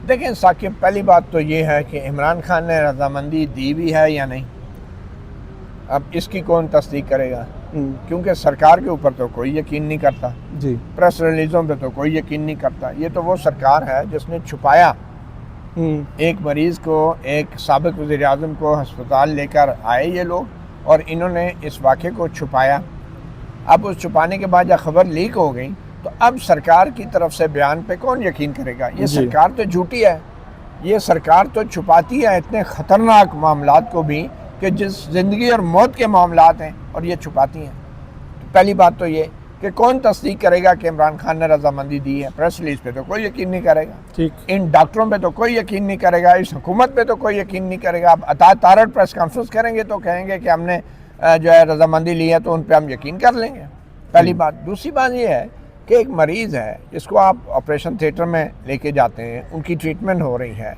देखें साकिब, पहली बात तो ये है कि इमरान खान ने रजामंदी दी भी है या नहीं, अब इसकी कौन तस्दीक करेगा, क्योंकि सरकार के ऊपर तो कोई यकीन नहीं करता जी, प्रेस रिलीज़ों पे तो कोई यकीन नहीं करता। ये तो वो सरकार है जिसने छुपाया एक मरीज़ को, एक साबिक़ वज़ीर-ए-आज़म को अस्पताल लेकर आए ये लोग, और इन्होंने इस वाक़े को छुपाया। अब उस छुपाने के बाद जब खबर लीक हो गई तो अब सरकार की तरफ से बयान पे कौन यकीन करेगा। ये सरकार तो झूठी है, ये सरकार तो छुपाती है इतने ख़तरनाक मामलात को भी कि जिस ज़िंदगी और मौत के मामलात हैं, और ये छुपाती हैं। तो पहली बात तो ये कि कौन तस्दीक करेगा कि इमरान खान ने रजामंदी दी है। प्रेस रिलीज पे तो कोई यकीन नहीं करेगा, ठीक, इन डॉक्टरों पे तो कोई यकीन नहीं करेगा, इस हुकूमत पे तो कोई यकीन नहीं करेगा। अब अता तारड़ प्रेस कॉन्फ्रेंस करेंगे तो कहेंगे कि हमने जो है रजामंदी ली है, तो उन पर हम यकीन कर लेंगे, पहली बात। दूसरी बात ये है कि एक मरीज़ है जिसको आप ऑपरेशन थिएटर में लेके जाते हैं, उनकी ट्रीटमेंट हो रही है,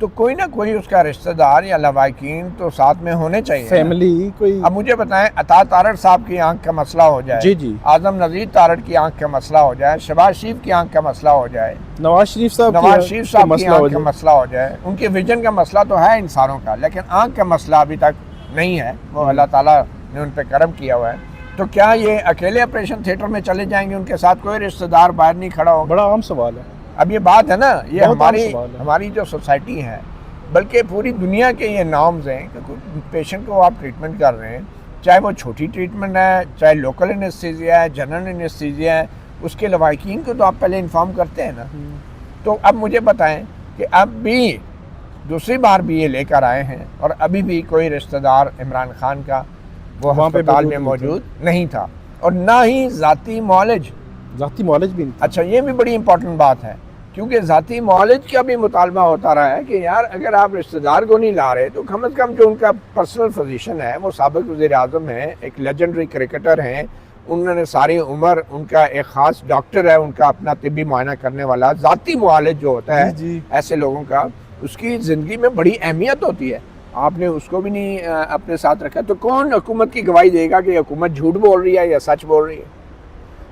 तो कोई ना कोई उसका रिश्तेदार या लवाकिन तो साथ में होने चाहिए, फैमिली कोई। अब मुझे बताएं, अता तारड़ साहब की आंख का मसला हो जाए, जी जी, आजम नज़ीर तारड़ की आंख का मसला हो जाए, शहबाज शरीफ की आंख का मसला हो जाए, नवाज शरीफ साहब की आंख का मसला हो जाए, उनके विजन का मसला तो है इंसानों का, लेकिन आंख का मसला अभी तक नहीं है, वो अल्लाह ताला ने उन पर करम किया हुआ है। तो क्या ये अकेले ऑपरेशन थिएटर में चले जाएंगे, उनके साथ कोई रिश्तेदार बाहर नहीं खड़ा हो? बड़ा आम सवाल है। अब ये बात है ना, ये है। हमारी जो सोसाइटी है, बल्कि पूरी दुनिया के ये नॉर्म्स हैं कि पेशेंट को आप ट्रीटमेंट कर रहे हैं, चाहे वो छोटी ट्रीटमेंट है, चाहे लोकल एनेस्थीसिया है, जनरल एनेस्थीसिया है, उसके लवाकिन को तो आप पहले इन्फॉर्म करते हैं ना। तो अब मुझे बताएं कि अब भी दूसरी बार भी ये लेकर आए हैं और अभी भी कोई रिश्तेदार इमरान खान का वो अस्पताल में मौजूद नहीं था, और ना ही ज़ाती मौलज भी नहीं था। अच्छा, ये भी बड़ी इंपॉर्टेंट बात है, क्योंकि ज़ाती मौलज का भी मुतालबा होता रहा है कि यार अगर आप रिश्तेदार को नहीं ला रहे तो कम अज़ कम जो उनका पर्सनल फिजिशियन है, वो साबिक़ वज़ीर-ए-आज़म है, एक लेजेंडरी क्रिकेटर हैं, उन्होंने सारी उम्र, उनका एक ख़ास डॉक्टर है उनका अपना तिब्बी मुआयना करने वाला, ज़ाती मौलज जो होता है ऐसे लोगों का, उसकी ज़िंदगी में बड़ी अहमियत होती है, आपने उसको भी नहीं अपने साथ रखा, तो कौन हुकूमत की गवाही देगा कि हुकूमत झूठ बोल रही है या सच बोल रही है।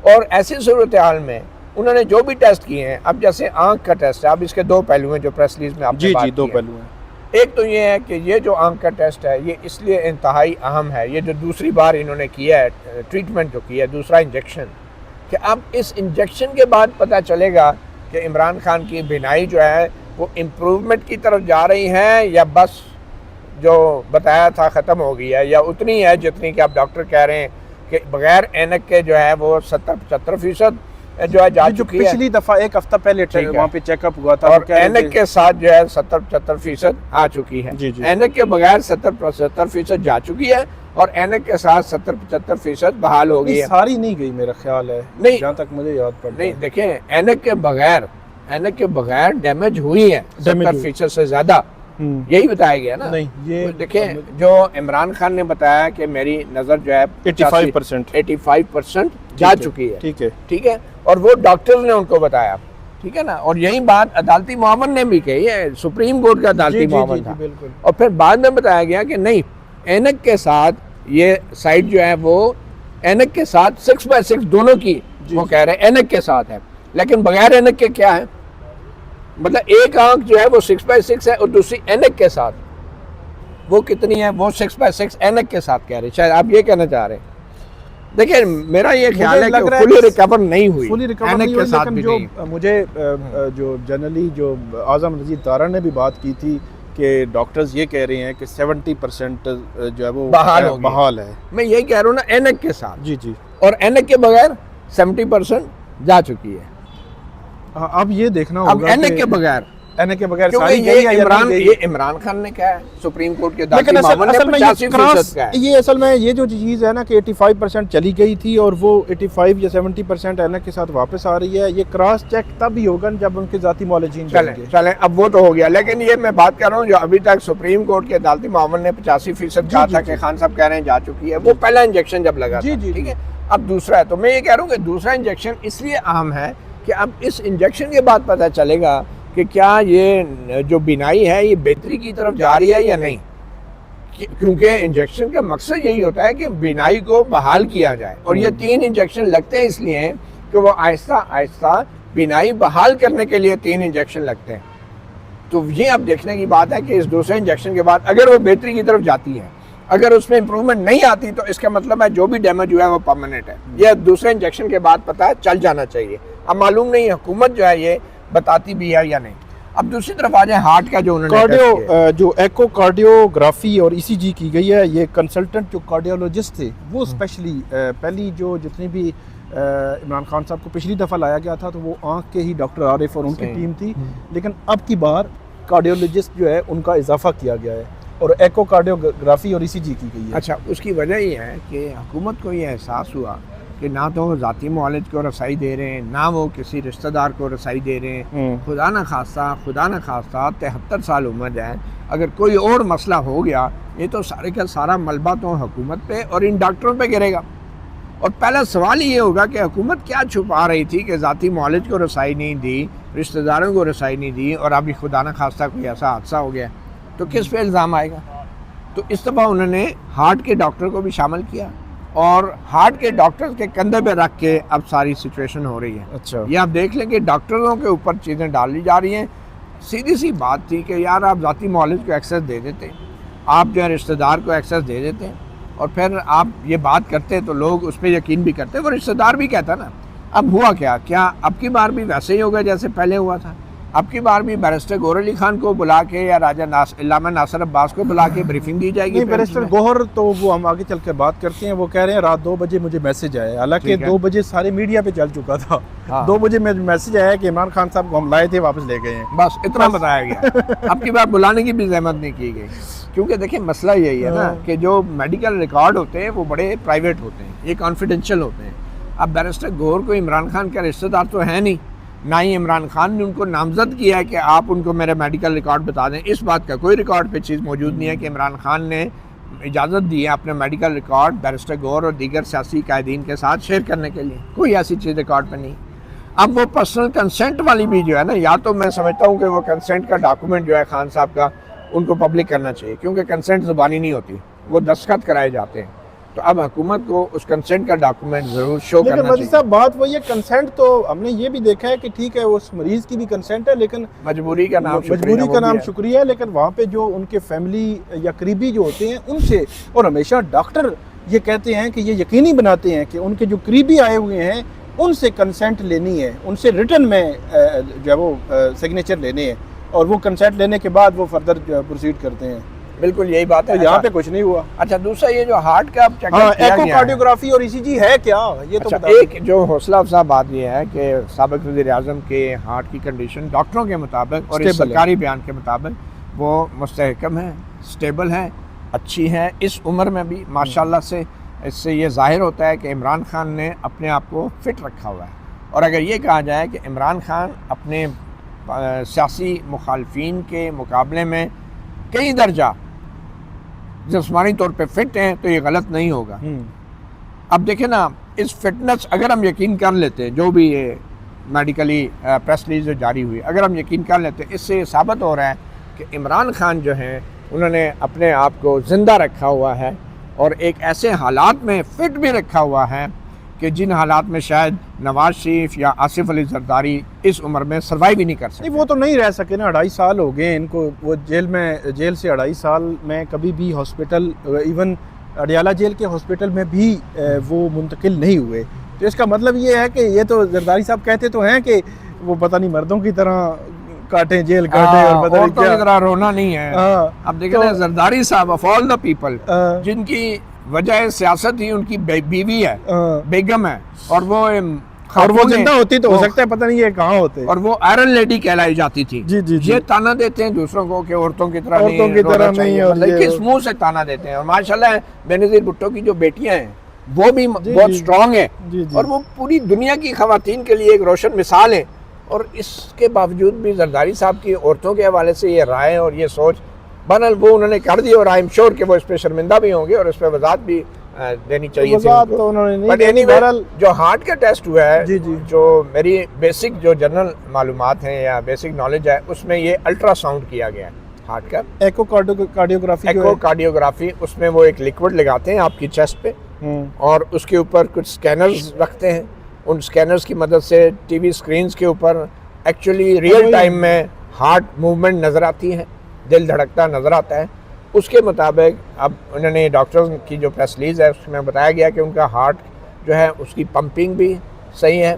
और ऐसी सूरत हाल में उन्होंने जो भी टेस्ट किए हैं, अब जैसे आंख का टेस्ट है, अब इसके दो पहलू हैं जो प्रेस रिलीज में आपने बात की है। दो पहलू हैं। एक तो ये है कि ये जो आंख का टेस्ट है ये इसलिए इंतहाई अहम है, ये जो दूसरी बार इन्होंने किया है ट्रीटमेंट जो किया है, दूसरा इंजेक्शन, कि अब इस इंजेक्शन के बाद पता चलेगा कि इमरान खान की बीनाई जो है वो इम्प्रूवमेंट की तरफ जा रही है या बस जो बताया था ख़त्म हो गई है, या उतनी है जितनी कि आप डॉक्टर कह रहे हैं कि बगैर ऐनक के जो है वो 70-75% जो है जा चुकी है। पिछली दफ़ा एक हफ्ता पहले वहाँ पे चेकअप हुआ था, और ऐनक के साथ जो है 70-75% आ चुकी है, ऐनक के बगैर 70-75% जा चुकी है, और ऐनक के साथ 70-75% बहाल हो गई है। सारी नहीं गई मेरा ख्याल है, नहीं जहाँ तक मुझे याद पड़ता है। नहीं, देखें, ऐनक के बगैर डैमेज हुई है 70% से ज़्यादा, यही बताया गया ना। नहीं, ये देखें, जो इमरान खान ने बताया कि मेरी नज़र जो है 85% जा चुकी है, ठीक है, और वो डॉक्टर ने उनको बताया, ठीक है ना। और यही बात अदालती मामन ने भी कही है, सुप्रीम कोर्ट का अदालती मामन था, और फिर बाद में बताया गया कि नहीं, ऐनक के साथ ये साइड जो है वो ऐनक के साथ 6/6 दोनों की वो कह रहे हैं ऐनक के साथ है, लेकिन बगैर ऐनक के क्या है, मतलब एक आंख जो है वो 6/6 है और दूसरी ऐनक के साथ वो कितनी है, वो 6/6 ऐनक के साथ कह रहे हैं, शायद आप ये कहना चाह रहे हैं। देखिए, मेरा ये ख्याल है कि फुली रिकवर नहीं हुई, ऐनक के साथ भी नहीं। मुझे जो जनरली जो आज़म नज़ीर तारड़ ने भी बात की थी कि डॉक्टर्स ये कह रहे हैं कि 70% जो है वो बहाल है। मैं यही कह रहा हूँ ना, ऐनक के साथ, जी, और ऐनक के बगैर 70% जा चुकी है। अब ये देखना होगा ऐनक के बगैर सारी ये इमरान खान ने कहा है, सुप्रीम कोर्ट के लेकिन असल में ये जो चीज़ है ना कि 85% चली गई थी और वो 85 या 70% ऐनक के साथ वापस आ रही है, ये क्रॉस चेक तब ही होगा जब उनके जाती मौलजीन चले। अब वो तो हो गया, लेकिन ये मैं बात कर रहा हूँ जो अभी तक सुप्रीम कोर्ट के अदालती मामले ने 85% कहा था कि खान साहब कह रहे हैं जा चुकी है, वो पहला इंजेक्शन जब लगा, ठीक है। अब दूसरा है, तो मैं ये कह रहा हूँ कि दूसरा इंजेक्शन इसलिए अहम है कि अब इस इंजेक्शन के बाद पता चलेगा कि क्या ये जो बीनाई है ये बेहतरी की तरफ जा रही है या नहीं, क्योंकि इंजेक्शन का मकसद यही होता है कि बीनाई को बहाल किया जाए, और ये 3 इंजेक्शन लगते हैं इसलिए हैं कि वो आहिस्ता आहिस्ता बीनाई बहाल करने के लिए 3 इंजेक्शन लगते हैं, तो ये अब देखने की बात है कि इस दूसरे इंजेक्शन के बाद अगर वो बेहतरी की तरफ जाती है, अगर उसमें इंप्रूवमेंट नहीं आती, तो इसका मतलब है जो भी डैमेज हुआ है वो परमानेंट है। ये दूसरे इंजेक्शन के बाद पता है चल जाना चाहिए। अब मालूम नहीं हुकूमत जो है ये बताती भी है या नहीं। अब दूसरी तरफ आ जाए हार्ट का जो उन्होंने कार्डियो जो एको कार्डियोग्राफी और ईसीजी की गई है, ये कंसल्टेंट जो कार्डियोलॉजिस्ट थे वो स्पेशली पहली जो जितनी भी इमरान खान साहब को पिछली दफ़ा लाया गया था तो वो आँख के ही डॉक्टर आरिफ और उनकी टीम थी, लेकिन अब की बार कार्डियोलॉजिस्ट जो है उनका इजाफा किया गया है और एको कार्डियोग्राफी और ईसीजी की गई है। अच्छा, उसकी वजह ये है कि हुकूमत को ये एहसास हुआ कि ना तो वो ज़ाती मुआलिज को रसाई दे रहे हैं, ना वो किसी रिश्तेदार को रसाई दे रहे हैं। खुदा न खास्ता 73 साल उम्र है, अगर कोई और मसला हो गया ये तो सारे का सारा मलबा तो हुकूमत पे और इन डॉक्टरों पे गिरेगा। और पहला सवाल ये होगा कि हुकूमत क्या छुपा रही थी कि ज़ाती मुआलिज को रसाई नहीं दी, रिश्तेदारों को रसाई नहीं दी, और अभी खुदा न खास्ता कोई ऐसा हादसा हो गया तो किस पे इल्ज़ाम आएगा। तो इस दफ़ा उन्होंने हार्ट के डॉक्टर को भी शामिल किया और हार्ट के डॉक्टर्स के कंधे पे रख के अब सारी सिचुएशन हो रही है। अच्छा, ये आप देख लें कि डॉक्टरों के ऊपर चीज़ें डाली जा रही हैं। सीधी सी बात थी कि यार आप ज़ाती मुआलिज को एक्सेस दे देते, आप जो है रिश्तेदार को एक्सेस दे देते और फिर आप ये बात करते तो लोग उस पर यकीन भी करते, वो रिश्तेदार भी कहता ना। अब हुआ क्या अब की बार भी वैसे ही होगा जैसे पहले हुआ था। अब की बार भी बैरिस्टर गौहर अली खान को बुला के या राजा इल्लामा नासिर अब्बास को बुला के ब्रीफिंग दी जाएगी। नहीं, बैरिस्टर गौहर तो वो हम आगे चल के बात करते हैं, वो कह रहे हैं रात 2 बजे मुझे मैसेज आया, हालांकि 2 बजे सारे मीडिया पे चल चुका था। हाँ। 2 बजे में मैसेज आया कि इमरान खान साहब को हम लाए थे वापस ले गए हैं, बस इतना बताया गया। अब की बार बुलाने की भी जहमत नहीं की गई, क्योंकि देखिए मसला यही है ना कि जो मेडिकल रिकॉर्ड होते हैं वो बड़े प्राइवेट होते हैं, ये कॉन्फिडेंशियल होते हैं। अब बैरिस्टर गौहर को इमरान खान का रिश्तेदार तो है नहीं, ना ही इमरान खान ने उनको नामजद किया है कि आप उनको मेरे मेडिकल रिकॉर्ड बता दें। इस बात का कोई रिकॉर्ड पे चीज़ मौजूद नहीं है कि इमरान खान ने इजाज़त दी है अपने मेडिकल रिकॉर्ड बैरिस्टर गौहर और दीगर सियासी कायदीन के साथ शेयर करने के लिए, कोई ऐसी चीज़ रिकॉर्ड पे नहीं। अब वो पर्सनल कंसेंट वाली भी जो है ना, या तो मैं समझता हूँ कि वो कंसेंट का डॉक्यूमेंट जो है खान साहब का उनको पब्लिक करना चाहिए, क्योंकि कंसेंट ज़ुबानी नहीं होती, वो दस्तखत कराए जाते हैं। तो अब हुकूमत को उस कंसेंट का डॉक्यूमेंट जरूर शो करना चाहिए। साहब बात वही है, कंसेंट तो हमने ये भी देखा है कि ठीक है उस मरीज की भी कंसेंट है, लेकिन मजबूरी का नाम शुक्रिया है, लेकिन वहाँ पे जो उनके फैमिली या करीबी जो होते हैं उनसे, और हमेशा डॉक्टर ये कहते हैं कि ये यकीनी बनाते हैं कि उनके जो करीबी आए हुए हैं उनसे कंसेंट लेनी है, उनसे रिटर्न में जो है वो सिग्नेचर लेने हैं, और वो कंसेंट लेने के बाद वो फर्दर प्रोसीड करते हैं। बिल्कुल यही बात है, यहाँ पे कुछ नहीं हुआ। अच्छा, दूसरा ये जो हार्ट का एकोकार्डियोग्राफी और ईसीजी है क्या, ये तो अच्छा, एक जो हौसला अफजा बात ये है कि साबिक वज़ीर-ए-आज़म के हार्ट की कंडीशन डॉक्टरों के मुताबिक और इस सरकारी बयान के मुताबिक वो मुस्तहकम है, स्टेबल है, अच्छी है। इस उम्र में भी माशाल्लाह से इससे ये ज़ाहिर होता है कि इमरान खान ने अपने आप को फिट रखा हुआ है। और अगर ये कहा जाए कि इमरान खान अपने सियासी मुखालफीन के मुकाबले में कई दर्जा जिस्मानी तौर पे फिट हैं तो ये गलत नहीं होगा। अब देखें ना, इस फिटनेस अगर हम यकीन कर लेते हैं, जो भी ये मेडिकली प्रेस रिलीज जो जारी हुई, अगर हम यकीन कर लेते हैं, इससे साबित हो रहा है कि इमरान खान जो हैं उन्होंने अपने आप को ज़िंदा रखा हुआ है और एक ऐसे हालात में फ़िट भी रखा हुआ है कि जिन हालात में शायद नवाज शरीफ या आसिफ अली जरदारी इस उम्र में सर्वाइव ही नहीं कर सकते। नहीं, वो तो नहीं रह सके ना, 2.5 साल हो गए इनको, वो जेल से 2.5 साल में कभी भी हॉस्पिटल, इवन अडियाला जेल के हॉस्पिटल में भी वो मुंतकिल नहीं हुए। तो इसका मतलब ये है कि ये तो जरदारी साहब कहते तो हैं कि वो पता नहीं मर्दों की तरह काटे, जेल काटे और पता नहीं क्या, तरह रोना नहीं है। अब देखें ना, जरदारी साहब ऑफ ऑल द पीपल जिनकी वजह सियासत ही उनकी बीवी है, बेगम है, और वो जिंदा होती तो हो सकता है पता नहीं ये कहाँ होते, और वो आयरन लेडी कहलाई जाती थी। जी जी जी। ये ताना देते हैं दूसरों को कि औरतों की तरह नहीं, किस मुंह से ताना देते हैं। और माशाल्लाह बेनज़ीर भुट्टो की जो बेटियां हैं वो भी बहुत स्ट्रांग है और वो पूरी दुनिया की खवातीन के लिए एक रोशन मिसाल है। और इसके बावजूद भी जरदारी साहब की औरतों के हवाले से ये राय और ये सोच बहरहाल वो उन्होंने कर दी, और आई एम श्योर कि वो इस पर शर्मिंदा भी होंगे और इस पर वजाहत भी देनी चाहिए थी उनको। तो उन्होंने नहीं। बट एनीवे, जो हार्ट का टेस्ट हुआ है, जी जी, जो मेरी बेसिक जो जनरल मालूमात हैं या बेसिक नॉलेज है, उसमें ये अल्ट्रासाउंड किया गया है हार्ट का, एकोकार्डियोग्राफी। उसमें वो एक लिक्विड लगाते हैं आपकी चेस्ट पे और उसके ऊपर कुछ स्कैनर्स रखते हैं। उन स्कैनर्स की मदद से टीवी स्क्रीन्स के ऊपर एक्चुअली रियल टाइम में हार्ट मूवमेंट नज़र आती है, दिल धड़कता नज़र आता है। उसके मुताबिक अब उन्होंने डॉक्टर्स की जो प्रेस रिलीज़ है उसमें बताया गया कि उनका हार्ट जो है उसकी पंपिंग भी सही है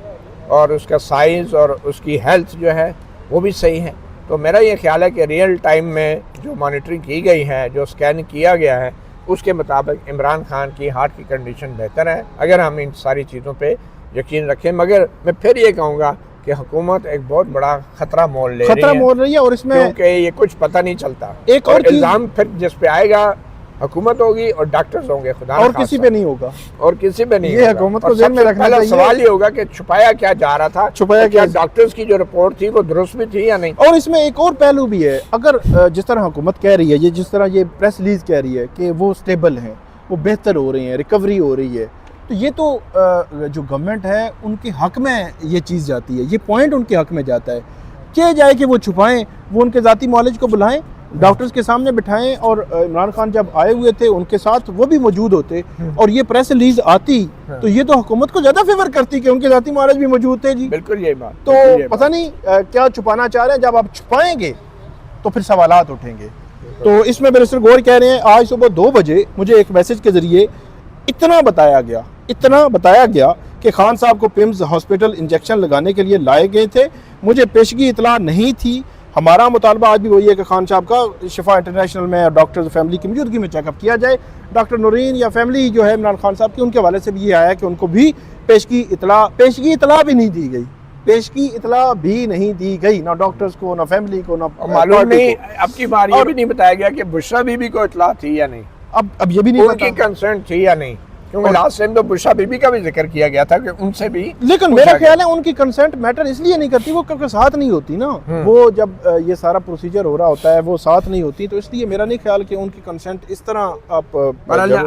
और उसका साइज़ और उसकी हेल्थ जो है वो भी सही है। तो मेरा ये ख्याल है कि रियल टाइम में जो मॉनिटरिंग की गई है, जो स्कैन किया गया है, उसके मुताबिक इमरान खान की हार्ट की कंडीशन बेहतर है, अगर हम इन सारी चीज़ों पे यकीन रखें। मगर मैं फिर ये कहूँगा कि हुकूमत एक बहुत बड़ा खतरा मोल ले रही है और इसमें क्योंकि ये कुछ पता नहीं चलता। एक और इल्ज़ाम फिर जिस पे आएगा हुकूमत होगी और डॉक्टर्स होंगे, खुदा और किसी पे नहीं होगा, और किसी पे नहीं। ये हुकूमत को ज़हन में रखना चाहिए। सवाल ये होगा कि छुपाया क्या जा रहा था, छुपाया क्या, डॉक्टर्स की जो रिपोर्ट थी वो दुरुस्त भी थी या नहीं। और इसमें एक और पहलू भी है, अगर जिस तरह हुकूमत कह रही है, ये जिस तरह ये प्रेस रिलीज कह रही है कि वो स्टेबल हैं, वो बेहतर हो रही हैं, रिकवरी हो रही है, तो ये तो जो गवर्नमेंट है उनके हक में ये चीज़ जाती है, ये पॉइंट उनके हक में जाता है। क्या जाए कि वो छुपाएं, वो उनके ज़ाती मौलिज को बुलाएं, डॉक्टर्स के सामने बिठाएं, और इमरान खान जब आए हुए थे उनके साथ वो भी मौजूद होते और ये प्रेस रिलीज आती तो ये तो हुकूमत को ज़्यादा फेवर करती कि उनके ज़ाती मौलिज भी मौजूद थे जी। बिल्कुल ये बात। तो पता नहीं क्या छुपाना चाह रहे हैं। जब आप छुपाएंगे तो फिर सवालात उठेंगे। तो इसमें बैरिस्टर गौर कह रहे हैं आज सुबह 2 बजे मुझे एक मैसेज के ज़रिए इतना बताया गया कि खान साहब को पिम्स हॉस्पिटल इंजेक्शन लगाने के लिए लाए गए थे। मुझे पेशगी इतला नहीं थी। हमारा मुतालबा आज भी वही है कि खान साहब का शिफा इंटरनेशनल में डॉक्टर्स फैमिली की मौजूदगी में चेकअप किया जाए। डॉक्टर नूरीन या फैमिली जो है इमरान खान साहब की, उनके हवाले से भी ये आया कि उनको भी पेशगी इतला भी नहीं दी गई। पेशगी इतला भी नहीं दी गई, ना डॉक्टर्स को, ना फैमिली को, ना मालूम नहीं। अब की बार ये भी नहीं बताया गया कि बुशरा बीबी को इतला थी या नहीं। अब ये भी नहीं उनकी कंसर्न थी या नहीं, क्योंकि लास्ट टाइम तो बुशरा बीबी का भी जिक्र किया गया था कि उनसे भी। लेकिन मेरा ख्याल है उनकी कंसेंट मैटर इसलिए नहीं करती, वो क्योंकि साथ नहीं होती ना। वो जब ये सारा प्रोसीजर हो रहा होता है वो साथ नहीं होती, तो इसलिए मेरा नहीं ख्याल कि उनकी कंसेंट इस तरह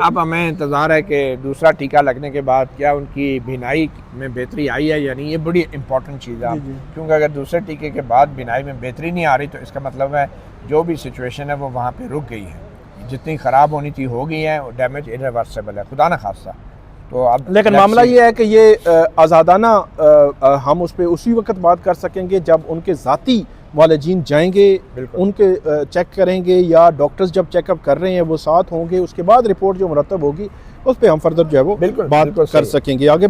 अब हमें इंतजार है कि दूसरा टीका लगने के बाद क्या उनकी बीनाई में बेहतरी आई है या नहीं। ये बड़ी इंपॉर्टेंट चीज़ है, क्योंकि अगर दूसरे टीके के बाद बीनाई में बेहतरी नहीं आ रही तो इसका मतलब है जो भी सिचुएशन है वो वहाँ पर रुक गई है, जितनी ख़राब होनी थी हो गई है, डैमेज इरिवर्सिबल है, खुदा न खास्ता। तो अब लेकिन मामला ये है कि ये आज़ादाना हम उस पर उसी वक्त बात कर सकेंगे जब उनके ज़ाती वालिदीन जाएंगे, उनके चेक करेंगे, या डॉक्टर्स जब चेकअप कर रहे हैं वो साथ होंगे, उसके बाद रिपोर्ट जो मुरतब होगी उस पर हम फर्दर जो है वो बात कर सकेंगे आगे।